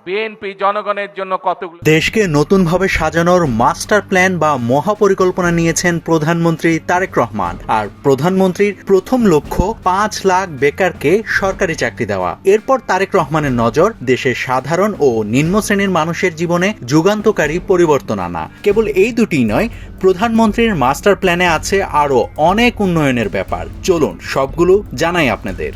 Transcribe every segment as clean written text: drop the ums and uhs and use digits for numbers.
BNP জনগণের জন্য কতগুলো দেশকে নতুনভাবে সাজানোর মাস্টার প্ল্যান বা মহাপরিকল্পনা নিয়েছেন প্রধানমন্ত্রী তারেক রহমান। আর প্রধানমন্ত্রীর প্রথম লক্ষ্য 5 লাখ বেকারকে সরকারি চাকরি দেওয়া। এরপর তারেক রহমানের নজর দেশের সাধারণ ও নিম্ন শ্রেণীর মানুষের জীবনে যুগান্তকারী পরিবর্তন আনা। কেবল এই দুটিই নয়, প্রধানমন্ত্রীর মাস্টার প্ল্যানে আছে আরও অনেক উন্নয়নের ব্যাপার। চলুন সবগুলো জানাই আপনাদের।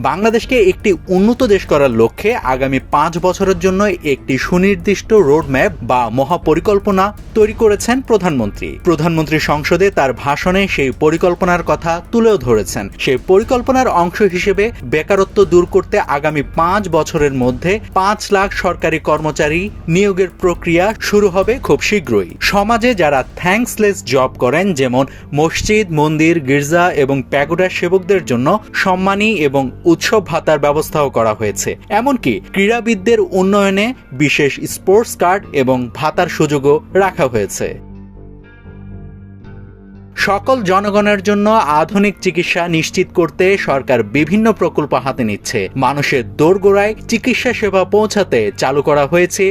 বাংলাদেশকে একটি উন্নত দেশ করার লক্ষ্যে আগামী 5 বছরের জন্য একটি সুনির্দিষ্ট রোডম্যাপ বা মহাপরিকল্পনা তৈরি করেছেন প্রধানমন্ত্রী। প্রধানমন্ত্রী সংসদে তার ভাষণে সেই পরিকল্পনার কথা তুলেও ধরেছেন। সেই পরিকল্পনার অংশ হিসেবে বেকারত্ব দূর করতে আগামী 5 বছরের মধ্যে 5 লাখ সরকারি কর্মচারী নিয়োগের প্রক্রিয়া শুরু হবে খুব শীঘ্রই। সমাজে যারা থ্যাঙ্কসলেস জব করেন, যেমন মসজিদ, মন্দির, গির্জা এবং প্যাগোডার সেবকদের জন্য সম্মানী এবং উৎসব ভাতার ব্যবস্থাও করা হয়েছে। এমনকি ক্রীড়াবিদদের উন্নয়নে বিশেষ স্পোর্টস কার্ড এবং ভাতার সুযোগও রাখা হয়েছে। সকল জনগণের জন্য আধুনিক চিকিৎসা নিশ্চিত করতে সরকার বিভিন্ন প্রকল্প হাতে নিচ্ছে। মানুষের দোরগোড়ায় চিকিৎসা সেবা পৌঁছাতে চালু করা হয়েছে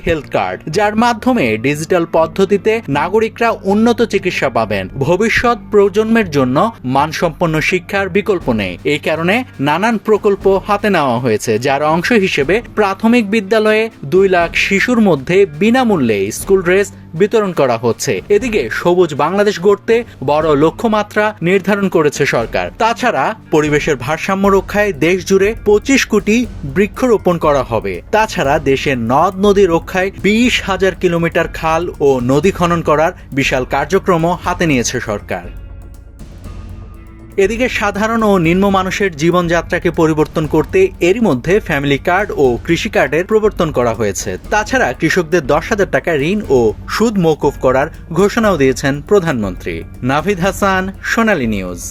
হেলথ কার্ড, যার মাধ্যমে ডিজিটাল পদ্ধতিতে নাগরিকরা উন্নত চিকিৎসা পাবেন। ভবিষ্যৎ প্রজন্মের জন্য মানসম্পন্ন শিক্ষার বিকল্প নেই। এই কারণে নানান প্রকল্প হাতে নেওয়া হয়েছে, যার অংশ হিসেবে প্রাথমিক বিদ্যালয়ে 2 লাখ শিশুর মধ্যে বিনামূল্যে স্কুল ড্রেস বিতরণ করা হচ্ছে। এদিকে সবুজ বাংলাদেশ গড়তে বড় লক্ষ্যমাত্রা নির্ধারণ করেছে সরকার। তাছাড়া পরিবেশের ভারসাম্য রক্ষায় দেশ জুড়ে 25 কোটি বৃক্ষরোপণ করা হবে। তাছাড়া দেশের নদ নদী রক্ষায় 20,000 কিলোমিটার খাল ও নদী খনন করার বিশাল কার্যক্রমও হাতে নিয়েছে সরকার। এদিকে সাধারণ ও নিম্ন মানুষের জীবনযাত্রাকে পরিবর্তন করতে এরই মধ্যে ফ্যামিলি কার্ড ও কৃষি কার্ডের প্রবর্তন করা হয়েছে। তাছাড়া কৃষকদের 10,000 টাকা ঋণ ও সুদ মওকুফ করার ঘোষণাও দিয়েছেন প্রধানমন্ত্রী। নাভিদ হাসান, সোনালী নিউজ।